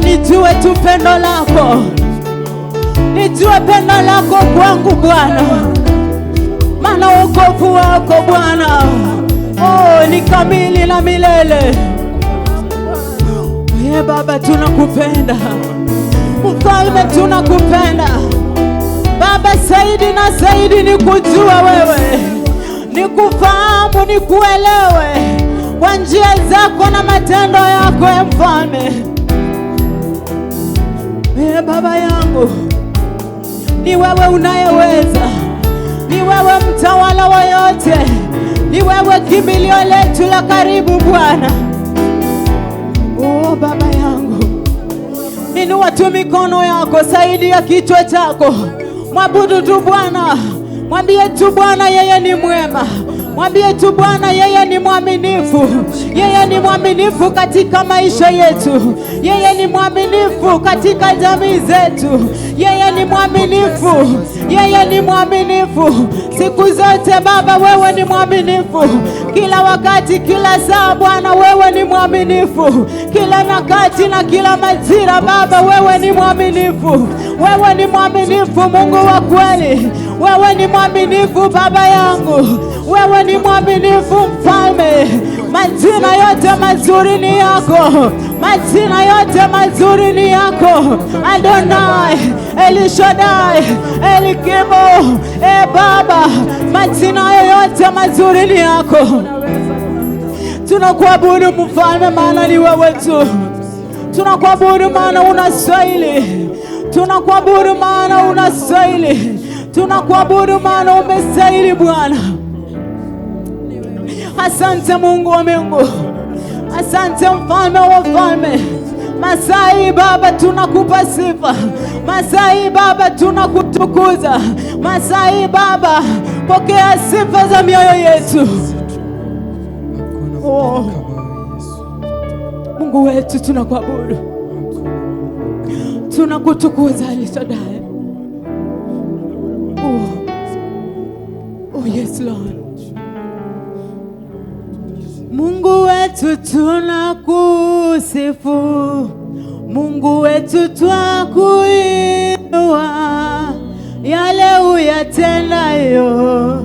nijue tu pendo lako, nijue pendo lako kwangu Bwana, maana wokovu wako Bwana ni kamili na milele. Baba tunakupenda, Mfalme tunakupenda Baba, zaidi na zaidi ni kujua wewe, ni kufahamu, ni kuelewe kwa njia zako na matendo yako Mfalme. Baba yangu, ni wewe unayeweza, ni wewe mtawala wa yote, ni wewe kimbilio letu la karibu Bwana. Baba yangu, inua tu mikono yako zaidi ya kichwa chako, mwabudu tu Bwana, mwambie tu Bwana yeye ni mwema, mwambie tu Bwana yeye ni mwaminifu, yeye ni mwaminifu katika maisha yetu, yeye ni mwaminifu katika jamii zetu, yeye ni mwaminifu, yeye ni mwaminifu siku zote Baba, wewe ni mwaminifu kila wakati, kila saa Bwana, wewe ni mwaminifu kila nyakati na kila majira Baba, wewe ni mwaminifu, wewe ni mwaminifu Mungu wa kweli, wewe ni mwaminifu Baba yangu, wewe ni mwaminifu Mfalme. Majina yote mazuri ni yako, majina yote mazuri ni yako, Adonai, El Shaddai, El Gibor. Baba, majina yote mazuri ni yako. Tunakuabudu Mfalme, maana ni wewe tu. Tunakuabudu maana unastahili, tunakuabudu maana unastahili, tunakuabudu maana umestahili Bwana. Asante Mungu wa Mungu, asante Mfalme wa wafalme. Masai Baba tunakupa sifa, Masai Baba tunakutukuza, Masai Baba pokea sifa za mioyo yetu. Mungu wetu tunakuabudu, tunakutukuza El Shaddai. Yes Lord. Mungu wetu tunakusifu, Mungu wetu twakuinua, yale uyatendayo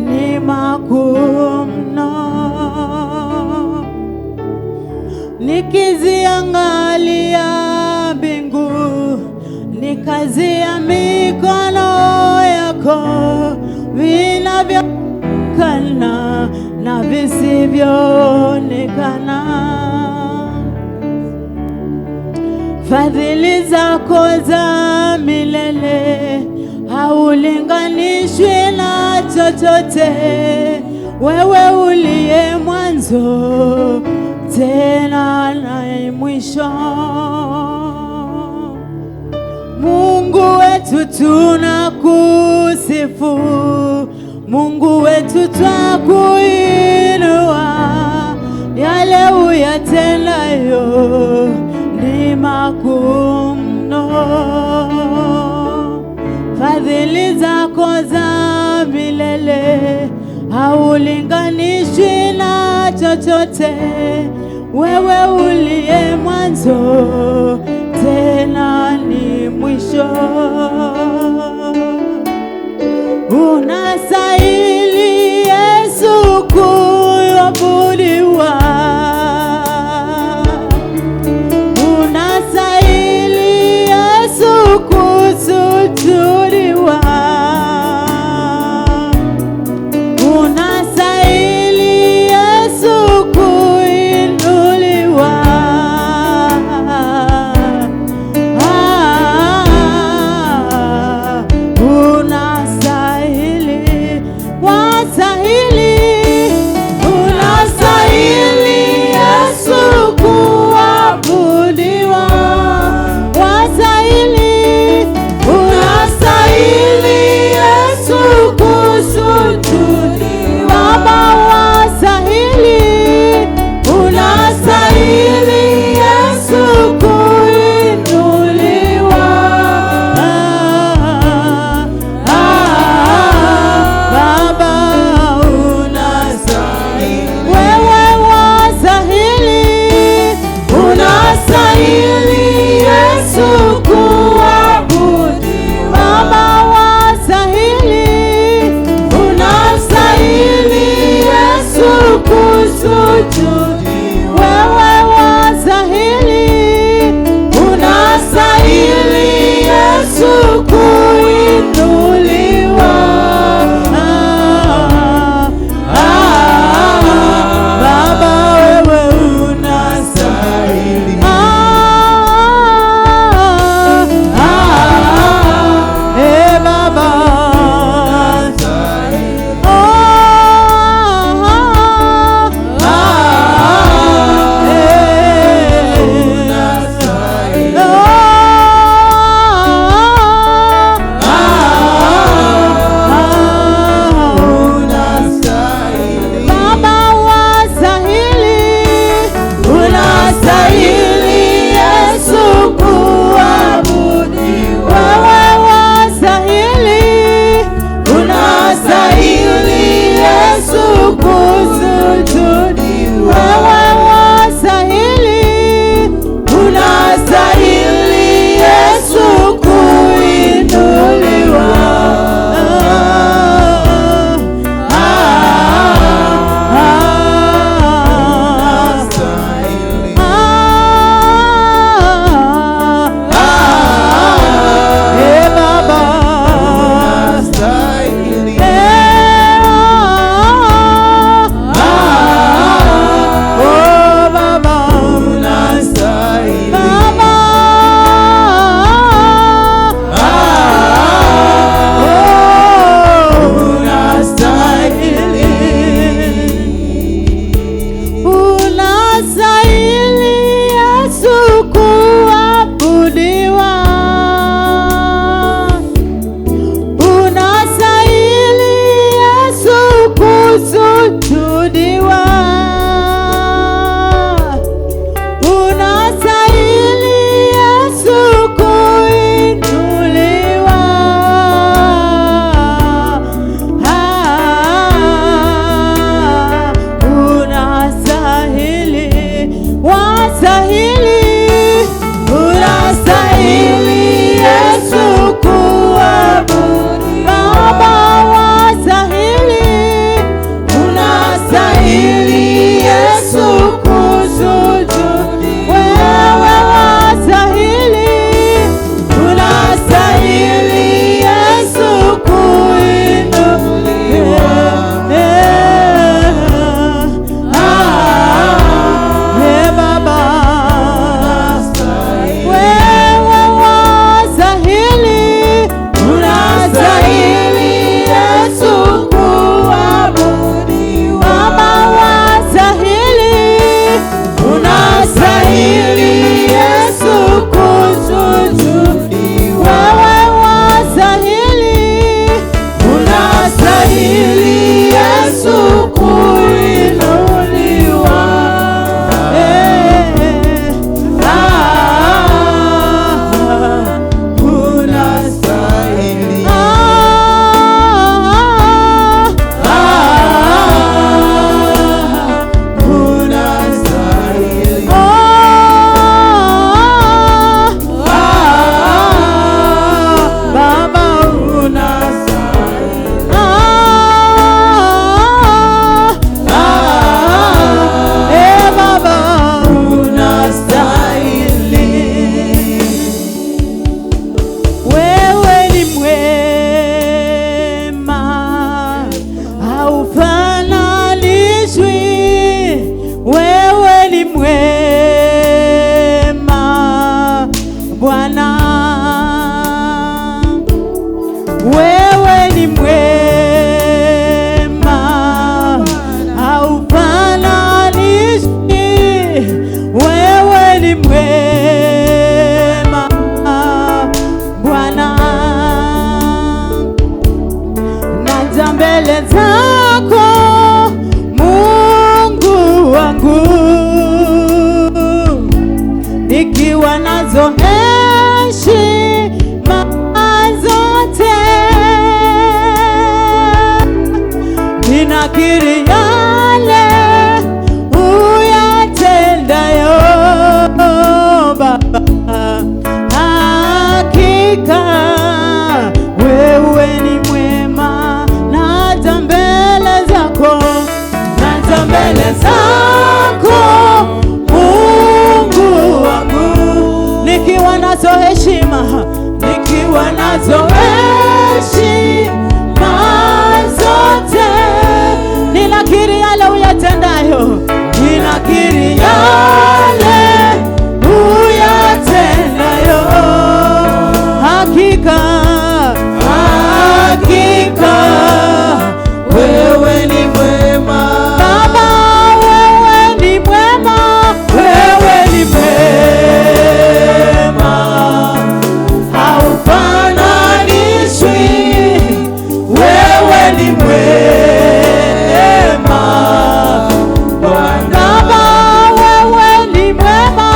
ni makuu mno. Nikiziangalia mbingu, nikazia mikono yako, vinavyoonekana na visivyoonekana. Fadhili zako za milele haulinganishwi na chochote. Wewe uliye mwanzo tena na mwisho. Mungu wetu tunakusifu, Mungu wetu twakuinua, yale uyatendayo ni makuu mno. Fadhili zako za milele haulinganishwi na chochote. Wewe uliye mwanzo tena ni mwisho. Unastahili Yesu kuabudiwa, unastahili Yesu kusujudiwa, unastahili Yesu kuinuliwa. Bwana, wewe ni mwema, haufananishwi. Wewe ni mwema Bwana, naja mbele zako Mungu wangu, nikiwa nazo heshima zote, ninakiri yale uyatendayo Baba, hakika wewe ni mwema. Naja mbele zako, naja mbele zako Mungu wangu, nikiwa nazo heshima, nikiwa nazo heshima zote, ninakiri yale uyatendayo, ninakiri yale uyatendayo, hakika hakika wewe ni mwema Baba, wewe ni mwema, wewe ni mwema, haufananishwi. Wewe ni mwema Bwana, wewe ni mwema,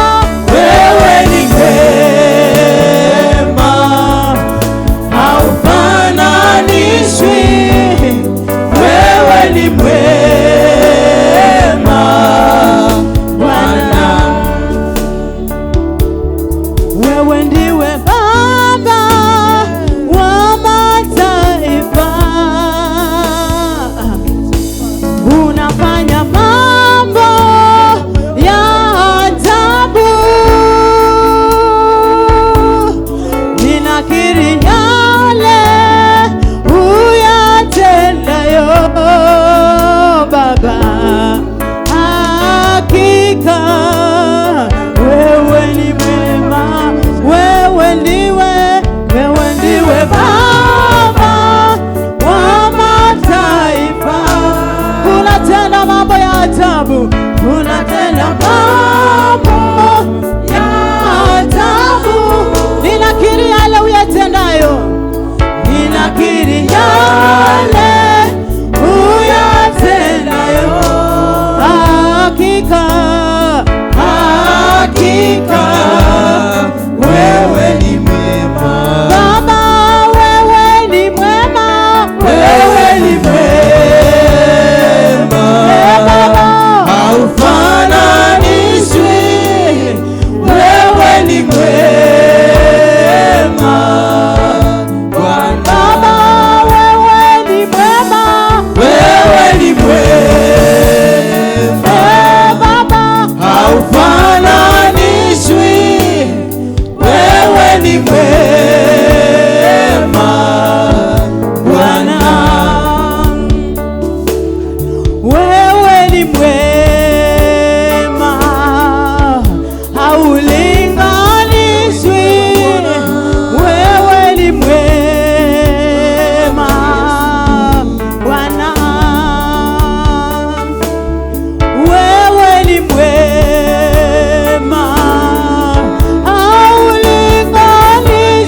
wewe ni mwema, haufananishwi. Wewe ni mwema Bwana, wewe ndiwe Baba wa mataifa, unafanya mambo ya ajabu, ninakiri yale uyatendayo Baba, hakika wewe ni mwema. Wewe ndiwe Baba wa mataifa, unatenda mambo ya ajabu, unatenda mambo ya ajabu, ninakiri yale uyatendayo, ninakiri yale uyatendayo, hakika hakika wewe ni mwema Baba, wewe ni mwema, wewe ni mwema Baba, haufananishwi. Wewe ni mwema Bwana, wewe ni mwema, wewe ni mwema Baba, haufananishwi. Wewe ni mwema Bwana, wewe ni mwema, haulinganishwi. Wewe ni mwema Bwana, wewe ni mwema, haulinganishwi.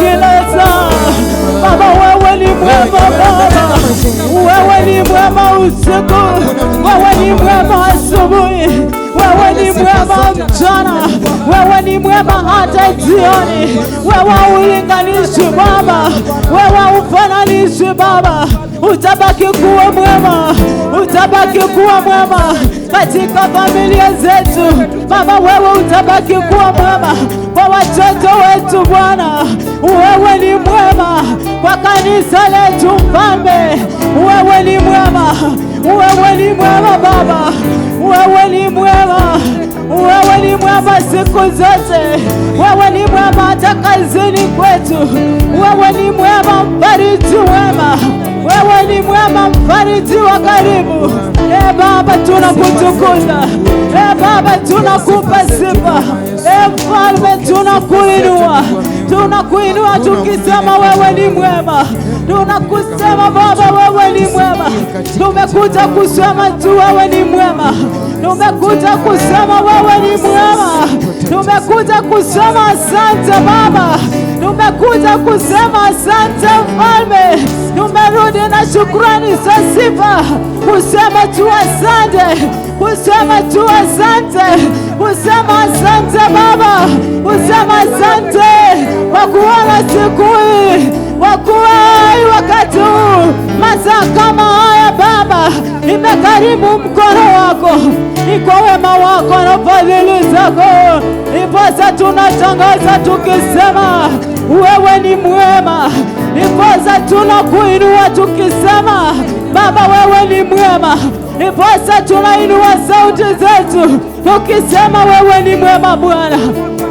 kila saa. Baba wewe ni mwema Baba, wewe ni mwema usiku, wewe ni mwema asubuhi, wewe ni mwema mchana, wewe ni mwema hata jioni. Wewe ulinganishi Baba, wewe ufananishi Baba, utabaki kuwa mwema, utabaki kuwa mwema katika familia zetu Baba, wewe utabaki kuwa mwema kwa watoto wetu Bwana, wewe ni mwema kwa kanisa letu Mfalme, wewe ni mwema, wewe ni mwema Baba, wewe ni mwema, wewe ni mwema siku zote, wewe ni mwema hata kazini kwetu, wewe ni mwema mfariji wema, wewe ni mwema mfariji wa karibu. Baba tunakutukuza, Baba tunakupa sifa, Mfalme tunakuinua, tunakuinua tukisema wewe ni mwema, tunakusema Baba wewe ni mwema. Tumekuja kusema tu wewe ni mwema, tumekuja kusema wewe ni mwema, tumekuja kusema asante Baba, tumekuja kusema asante Mfalme, tumerudi na shukrani za sifa, kusema tu asante, kusema tu asante, kusema asante Baba, kusema asante kwa kuona siku hii, kwa kuwa wakati huu masaa kama haya Baba, imekaribu mkono wako, ni kwa wema wako na fadhili zako, iposa tunatangaza tukisema wewe ni mwema, iposa tunakuinua tukisema Baba wewe ni mwema, iposa tunainua sauti zetu tukisema wewe ni mwema Bwana,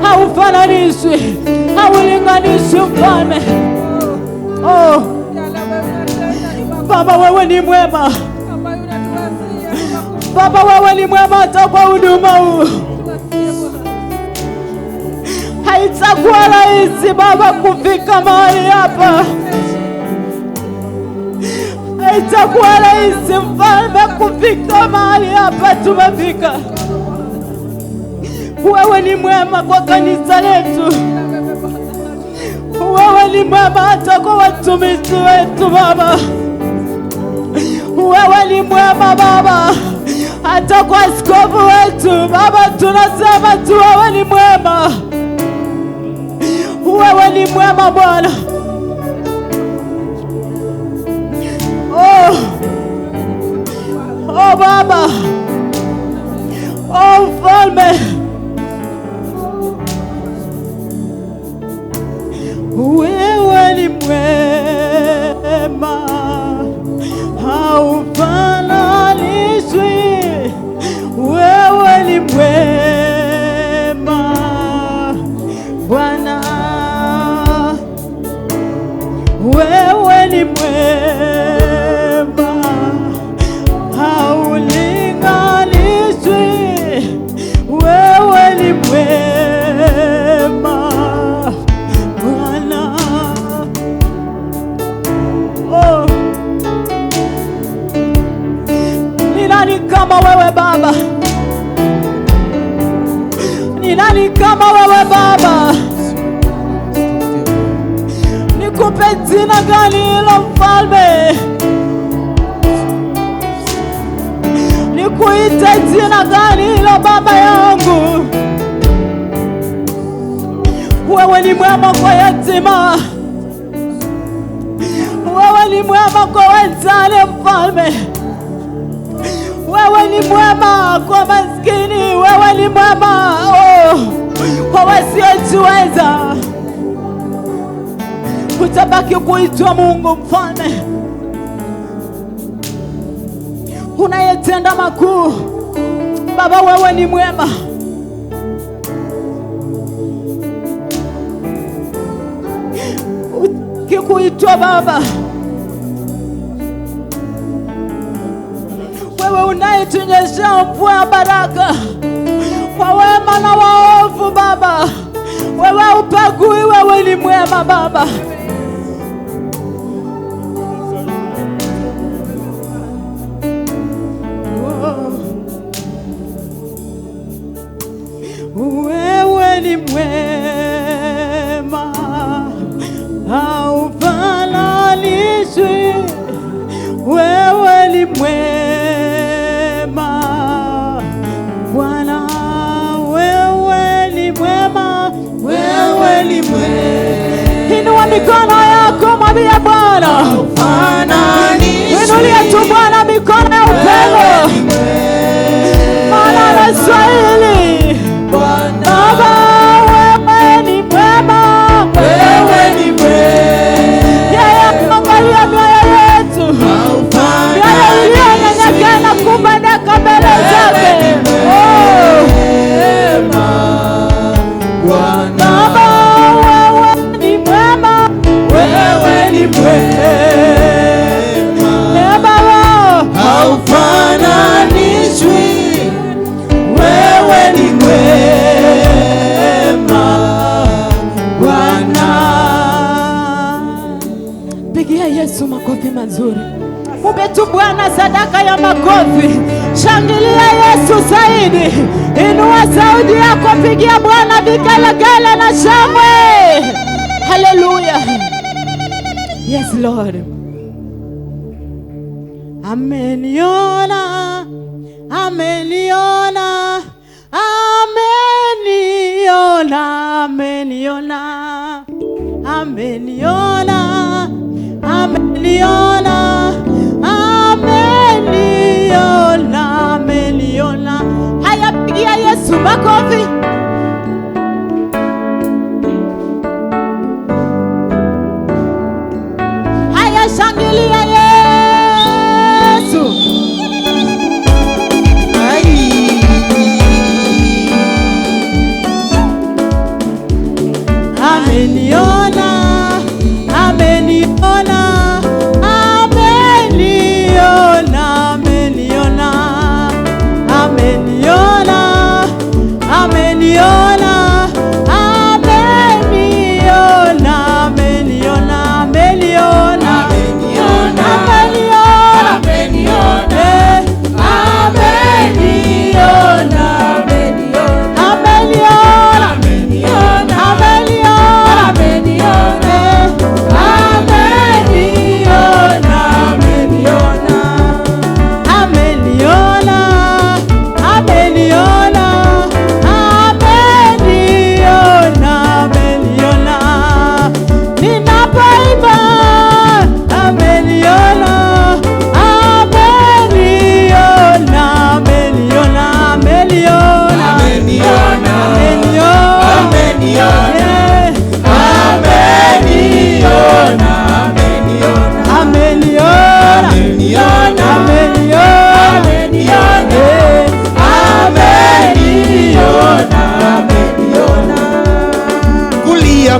haufananishwi, haulinganishwi Mfalme. Oh Baba wewe ni mwema, Baba wewe ni mwema hata kwa huduma huu. Haitakuwa rahisi Baba kufika mahali hapa, haitakuwa rahisi Mfalme kufika mahali hapa tumefika. Wewe ni mwema kwa kanisa letu, wewe ni mwema hata kwa watumishi wetu Baba, wewe ni mwema Baba hata kwa askofu wetu Baba, tunasema tu wewe ni mwema, wewe ni mwema Bwana. Oh Baba, oh Mfalme, wewe ni mwema, haufananishwi, wewe ni mwema Bwana, wewe ni mwema, haulinganishwi, wewe ni mwema Bwana. Oh, ni nani kama wewe Baba? Ni nani kama wewe Baba? Nikupe jina gani hilo Mfalme? Nikuite jina gani hilo Baba yangu? Wewe ni mwema kwa yatima, wewe ni mwema kwa wajane Mfalme, wewe ni mwema kwa maskini, wewe ni mwema kwa wasiojiweza. Utabaki kuitwa Mungu Mfalme, unayetenda makuu Baba, wewe ni mwema. Ukikuitwa Baba, wewe unayetunyeshea mvua ya baraka kwa wema na waovu Baba, wewe upagui, wewe ni mwema Baba. Wewe ni mwema, mwema Bwana, wewe ni mwema, wewe ni mwema. Inua mikono yako mwambie Bwana, inulia tu Bwana mikono ya upendo, maana anastahili. Baba, wewe ni mwema, wewe ni mwema. Yeye angalia mioyo yetu, mioyo iliyonyenyekea na kubadaka mbele zake. Baba, wewe ni mwema, wewe ni mwema. Baba, haufananishwi, wewe ni mwema Bwana. Pigia Yesu makofi mazuri. Mupe tu Bwana sadaka ya makofi. Shangilia Yesu zaidi. Inua sauti yako, pigia Bwana vigelegele na shangwe. Hallelujah. Yes Lord. Ameniona, ameniona, ameniona, ameniona, ameniona, ameniona, ameniona, ameniona. Haya, pigia Yesu makofi. Haya, shangilia Yesu. Ameniona, ameniona, ameniona, ameniona, ameniona, ameniona, ameniona, ameniona, ameniona,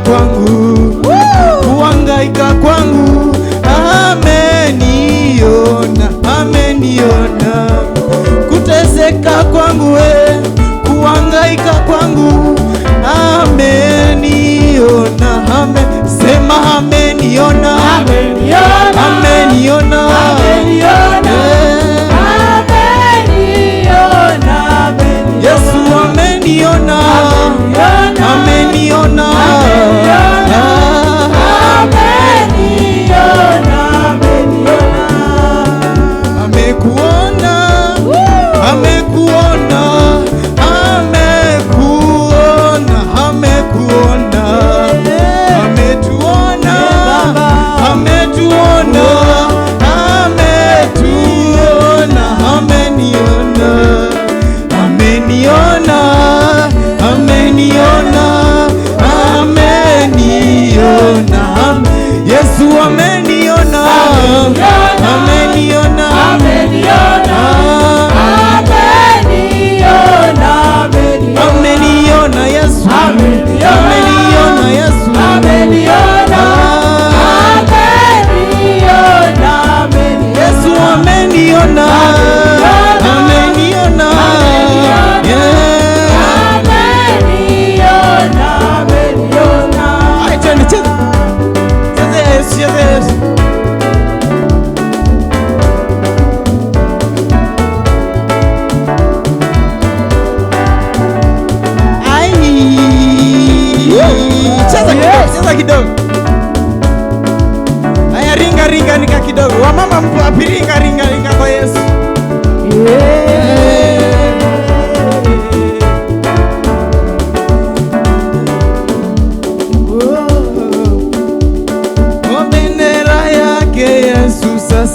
kwangu, kuhangaika kwangu, ameniona, ameniona. Kuteseka kwangu, kuhangaika kwangu, ameniona, sema ameniona, ameniona, ameniona, ameniona, Yesu ameniona, ameniona, amekuona, amekuona,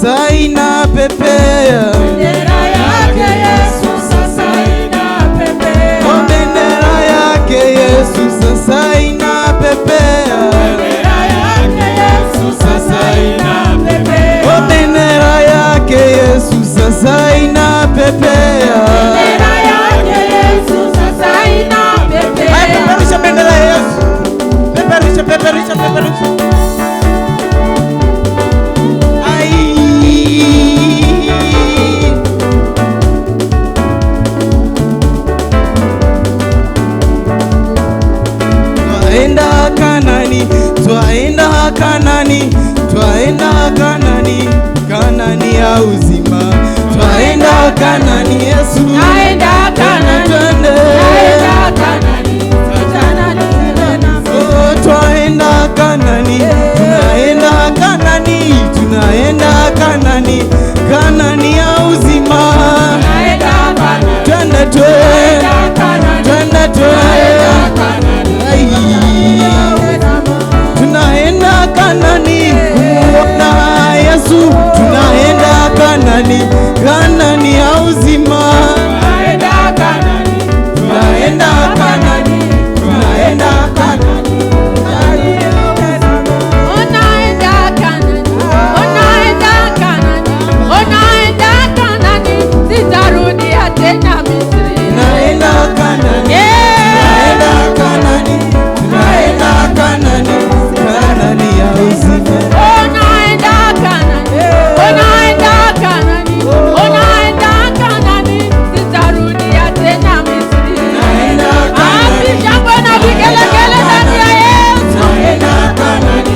sasa inapepea. Bendera yake Yesu sasa inapepea. Oh, bendera yake Yesu sasa inapepea. Bendera yake Yesu sasa inapepea. Oh, bendera yake Yesu sasa inapepea. Bendera yake Yesu sasa inapepea. Haya, peperusha bendera ya Yesu. Peperusha, peperusha, peperusha. Twaenda Kanani, twaenda Kanani, twaenda Kanani, Kanani ya uzima. Twaenda Kanani Yesu, Naenda Kanani, twende. naenda Kanani, Kanani tena. Oh, twaenda Kanani, tunaenda Kanani, tunaenda Kanani, Kanani ya uzima. Naenda Kanani, Twende, twende, naenda Kanani, twende, naenda twende. Kanani. Ai. Tunaenda Kanani kumwona Yesu, tunaenda Kanani, Kanani ya uzima. Naenda Kanani, Tunaenda Kanani, tunaenda Kanani. unaenda Kanani, unaenda Kanani, unaenda Kanani, sitarudia tena Misri. Tunaenda Kanani, tunaenda Kanani, tunaenda Kanani, Kanani ya uzima. Unaenda Kanani, unaenda Kanani, unaenda Kanani, sitarudia tena Misri. Tunaenda Kanani, Wapi shangwe na vigelegele ndani ya Yesu. tunaenda Kanani.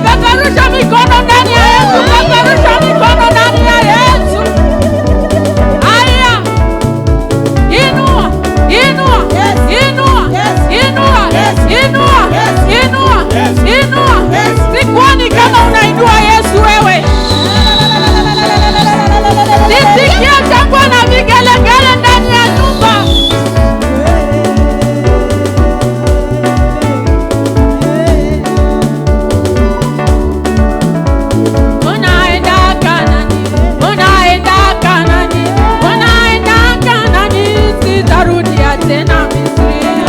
Peperusha mikono ndani ya Yesu, peperusha mikono ndani ya Yesu. Haya, inua, inua, inua, inua, inua, inua, inua. Sikuoni kama unainua Yesu wewe. Sisikia shangwe na vigelegele ndani ya nyumba. Unaenda Kanani, unaenda Kanani, unaenda Kanani, sitarudia tena Misri.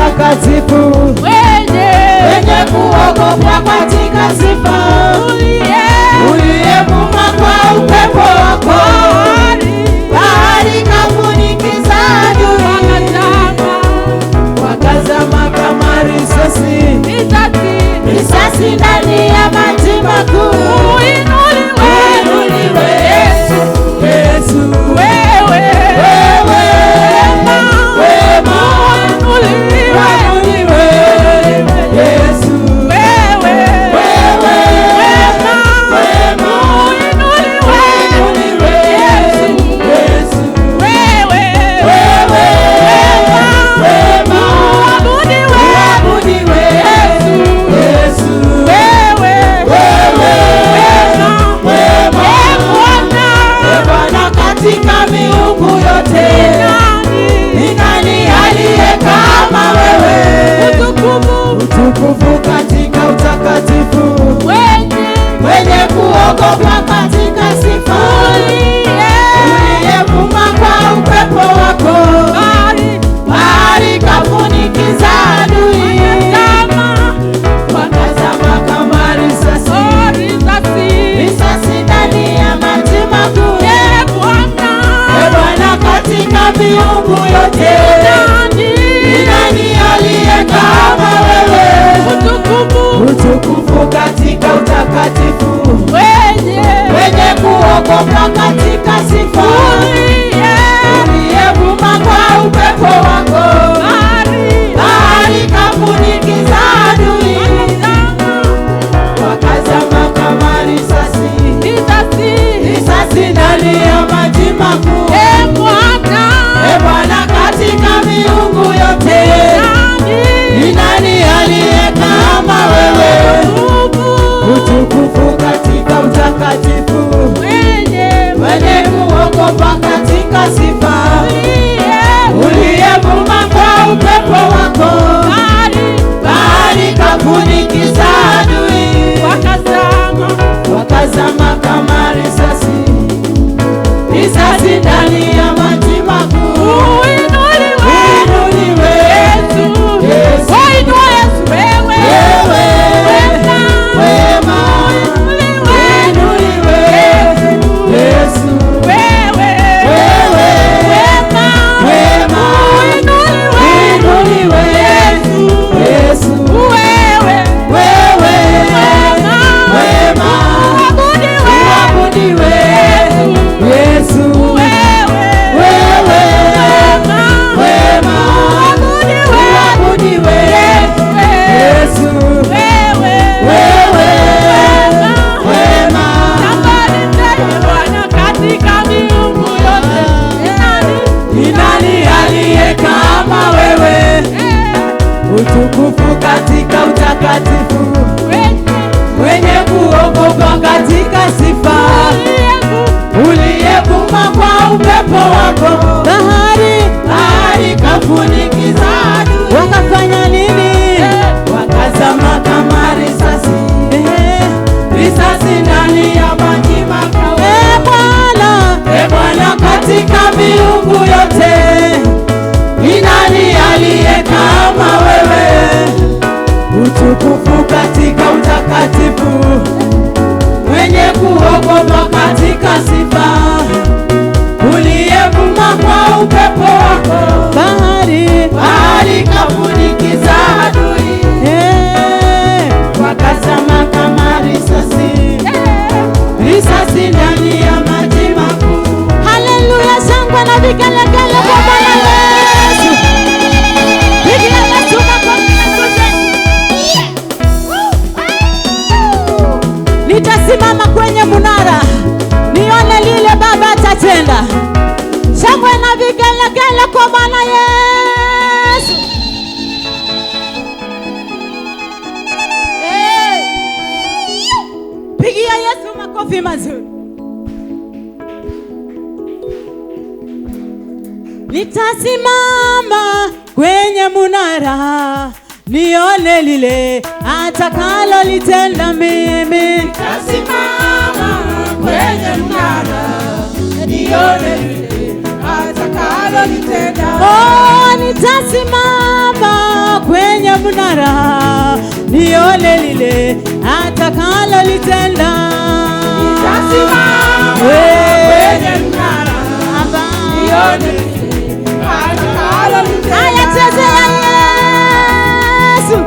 utakatifu, wenye kuogopwa katika sifa, uliyevuma kwa upepo wako, bahari kafunikiza adui, wakazama kama risasi, risasi ndani ya maji makuu. Uinuliwe Yesu, Yesu, wewe wema, uinuliwe Yesu, wewe wema, uinuliwe Yesu, wewe wema, uabudiwe Yesu, Bwana katika miungu yote, ni nani aliye kama wewe? Utukufu katika utakatifu, wenye kuogopwa katika sifa, uliyevuma kwa upepo wako, bahari kafunikiza adui, wakazama kama risasi, risasi ndani ya maji makuu. Bwana katika miungu yote, ni nani aliye kama wewe? Utukufu katika utakatifu, wenye kuogopwa katika sifa, uliyevuma kwa upepo wako, bahari kafunikiza adui, wakazama kama risasi, risasi ndani ya maji makuu. Bwana katika miungu yote, ni nani aliye kama wewe? Utukufu katika utakatifu, wenye kuogopwa katika sifa, uliyevuma kwa upepo wako, bahari kafunikiza adui, wakazama kama risasi, risasi ndani ya maji makuu. Uinuliwe Yesu, wewe wema, uinuliwe Yesu, wewe wema, uinuliwe Yesu, wewe wema, uabudiwe Yesu, utukufu katika utakatifu, wenye kuogopwa katika sifa, uliyevuma kwa upepo wako, bahari kafunikiza adui, wakafanya nini? Wakazama kama risasi, risasi ndani ya maji makuu. Bwana katika miungu yote, ni nani aliye kama wewe? Utukufu katika utakatifu, wenye kuogopwa katika sifa, uliyevuma kwa upepo wako, bahari kafunikiza adui, wakazama kama risasi, risasi ndani ya maji makuu. Haleluya, shangwe na vigelegele kwa Bwana Yesu. Pigia Yesu makofi mazuri. Nitasimama kwenye munara nione lile Baba atatenda. Shangwe na vigelegele kwa Bwana Yesu. Pigia Yesu makofi mazuri. Nitasimama kwenye munara nione lile atakalo litenda mimi. Nitasimama kwenye mnara nione lile atakalo litenda. Oh, nitasimama mnara, nione lile atakalolitenda. Nitasimama kwenye mnara, nione lile atakalolitenda. Haya, chezea Yesu.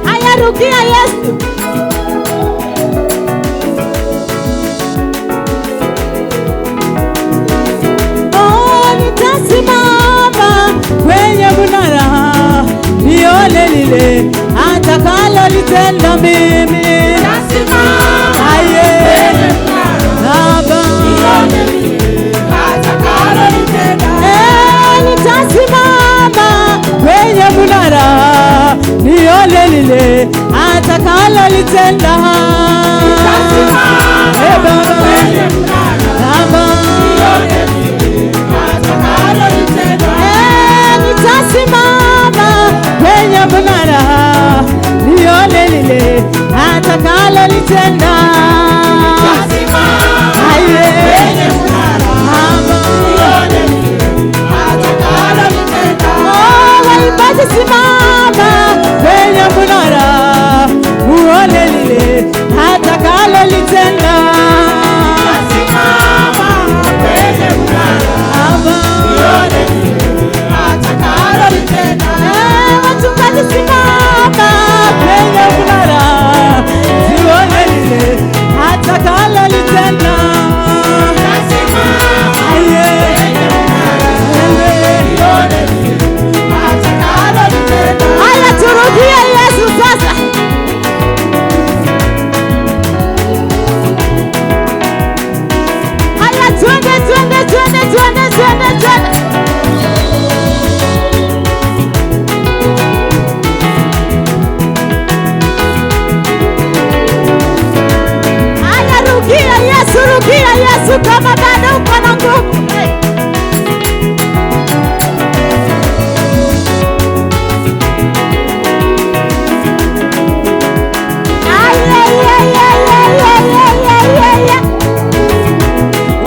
Haya, rukia Yesu. Nitasimama kwenye mnara, nione lile atakalolitenda mimi. Nitasimama kwenye mnara, nione lile atakalolitenda. Nitasimama kwenye mnara, nione lile atakalolitenda. Nitasimama kwenye mnara, nione lile atakalolitenda. Nitasimama kwenye mnara, nione lile atakalolitenda. Waimbaji, simama kwenye mnara, uone lile atakalolitenda. Wachungaji, simama kwenye mnara, uone lile atakalolitenda. Haya, turudie Yesu sasa. Haya, twende twende twende twende twende twende. Haya, rukia Yesu kama bado uko na nguvu.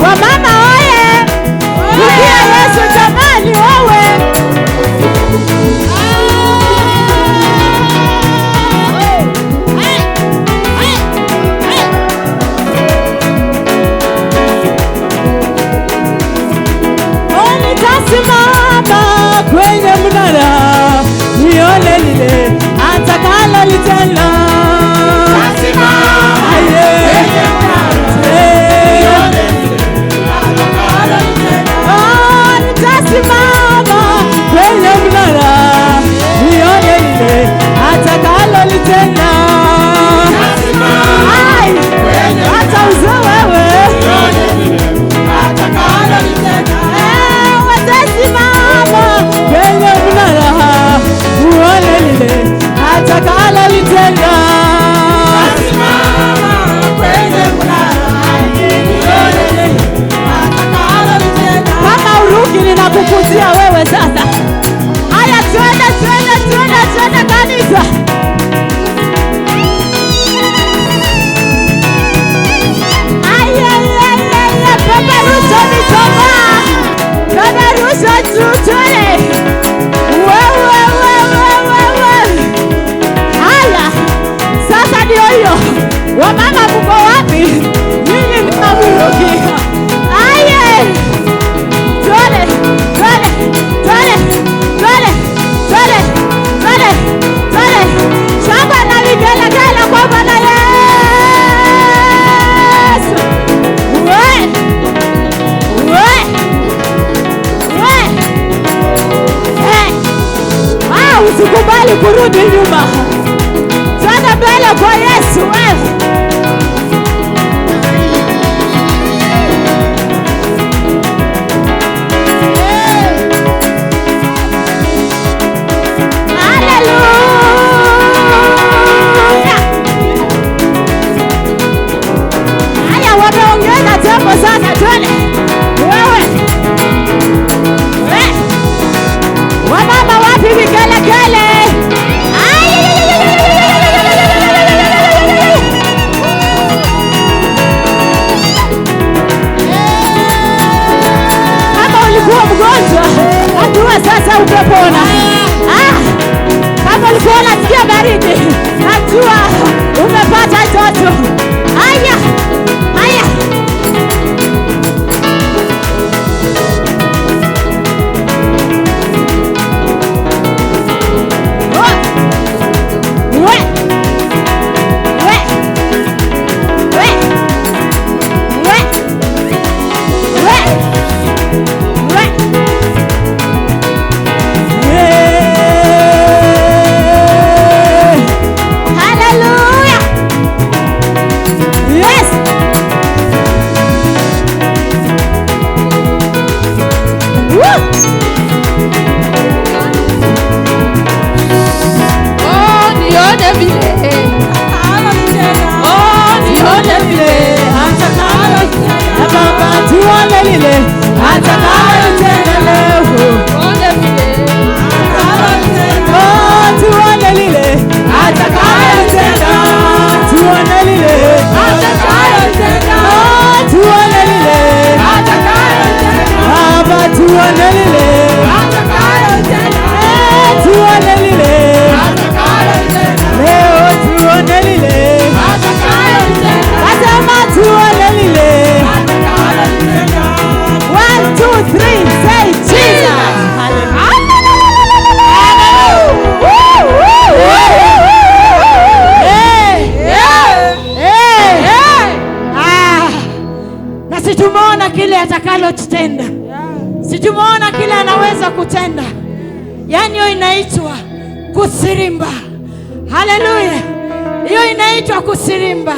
Wamama oye, rukia Yesu jamani wewe. Nitasimama kwenye mnara, nione lile atakalolitenda. Nitasimama kwenye mnara, nione lile atakalolitenda. Hata uzee wewe, watasimama kwenye mnara, uone lile atakalolitenda. Kama uruki ninakukuzia wewe sasa. Haya, twende twende twende twende kanisa. Peperusha mikoba, peperusha tutule. Wewe. Haya, sasa ndio hiyo. Wamama mko wapi? Nyinyi mnaburuki. Aye, twende twende twende twende twende twende twende. Shangwe na vigelegele kwa Bwana Yesu. Usikubali kurudi nyuma, twende mbele kwa Yesu wewe. Haleluya. Haya, wameongeza tempo sasa, twende wewe. Wamama wapi vigelegele? sasa utapona. Kama ulikuwa unasikia baridi, najua umepata joto. Haya. Kile atakalotenda, situmuona kile anaweza kutenda. Yani hiyo inaitwa kusirimba. Haleluya, hiyo inaitwa kusirimba.